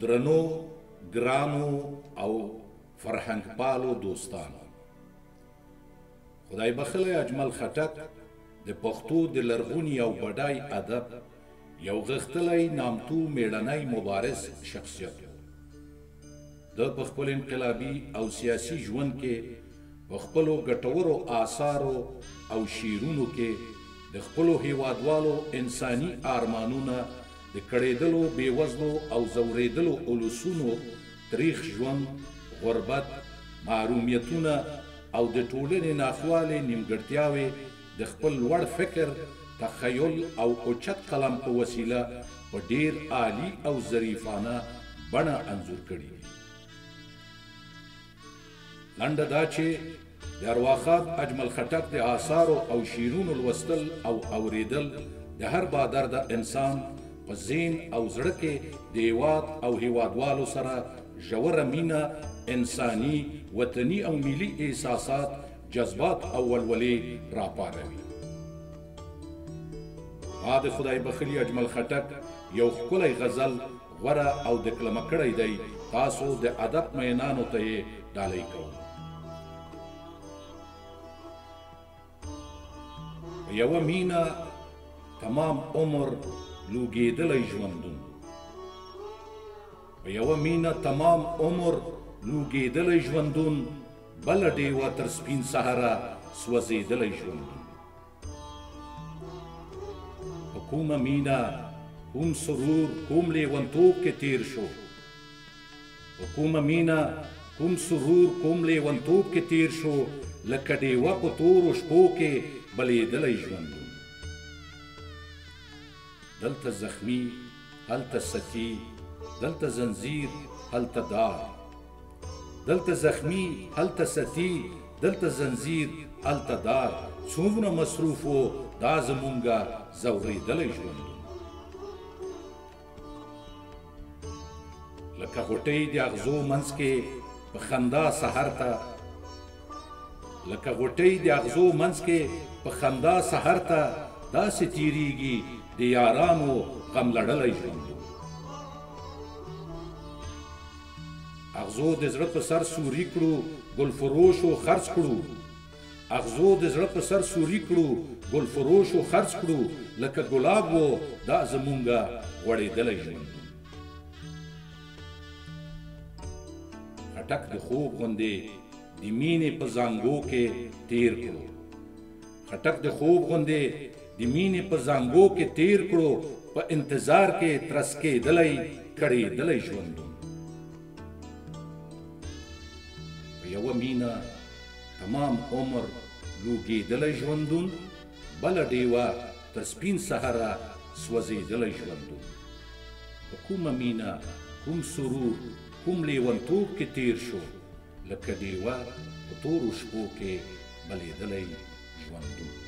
درنو ګرانو او فرهنګ پالو دوستانو، خدای بخلی اجمل خټک د پښتو د لرغوني او بډای ادب یو غښتلی نامتو میړنی مبارز شخصیت و. د په خپل انقلابي او سیاسي ژوند کې په خپلو ګټورو آثارو او شعرونو کې د خپلو هیوادوالو انساني ارمانونه د کړېدلو بېوزلو او ځورېدلو اولسونو تریخ ژوند، غربت، محرومیتونه او د ټولنې ناخوالې نیمګړتیاوې د خپل لوړ فکر، تخیل او اوچت قلم په وسیله په ډیر عالی او ظریفانه بڼه انځور کړي دي. لنډه دا چې د ارواښاد اجمل خټک د آثارو او شعرونو لوستل او اوریدل د هر بادرده انسان په ذهن او زړه کې د هیواد او هیوادوالو سره ژوره مینه، انساني، وطني او ملي احساسات، جذبات او ولولې راپاروي. ما د خدای بخلي اجمل خټک یو ښکلی غزل غوره او دکلمه کړی دی، تاسو د ادب مینانو ته یې ډالۍ کوم. یوه مینه تمام عمر لوګېدلی ژوندون، په یوه مینه تمام عمر لوګېدلی ژوندون، بله ډیوه تر سپین سهره سوځېدلی ژوندون. په کومه مینه، کوم سرور، کوم لیونتوب کې تیر شو، په کومه مینه، کوم سرور، کوم لیونتوب کې تیر شو، لکه ډیوه په تورو شپو کې بلېدلی ژوندون. دلته زخمی، هلته ستی، دلته زنځیر، هلته دار، دلته زخمی، هلته ستی، دلته زنځیر، هلته دار، څومره مصروف و دا زمونږه ځورېدلی ژوندون. لکه غوټۍ د اغزو منځ کې په خندا سحر ته، لکه غوټۍ د اغزو منځ کې په خندا سحر ته، داسې تیریږي د یارانو غم لړلی ژوندون. اغزو د زړه په سر سوري کړو، ګلفروشو خرڅ کړو، اغزو د زړه په سر سوري کړو، ګلفروشو خرڅ کړو، لکه ګلاب و دا زمونږه غوړېدلی ژوندون. خټک د خوب غوندې د مینې په زانګو کې تیر کړو، خټک د خوب غوندې د مینې په زانګو کې تیر کړو، په انتظار کې ترسکېدلی کړېدلی ژوندون. په یوه مینه تمام عمر لوګېدلی ژوندون، بله ډیوه تر سپین سهره سوځېدلی ژوندون. په کومه مینه، کوم سرور، کوم لیونتوب کې تیر شو، لکه ډیوه په تورو شپو کې بلېدلی ژوندون.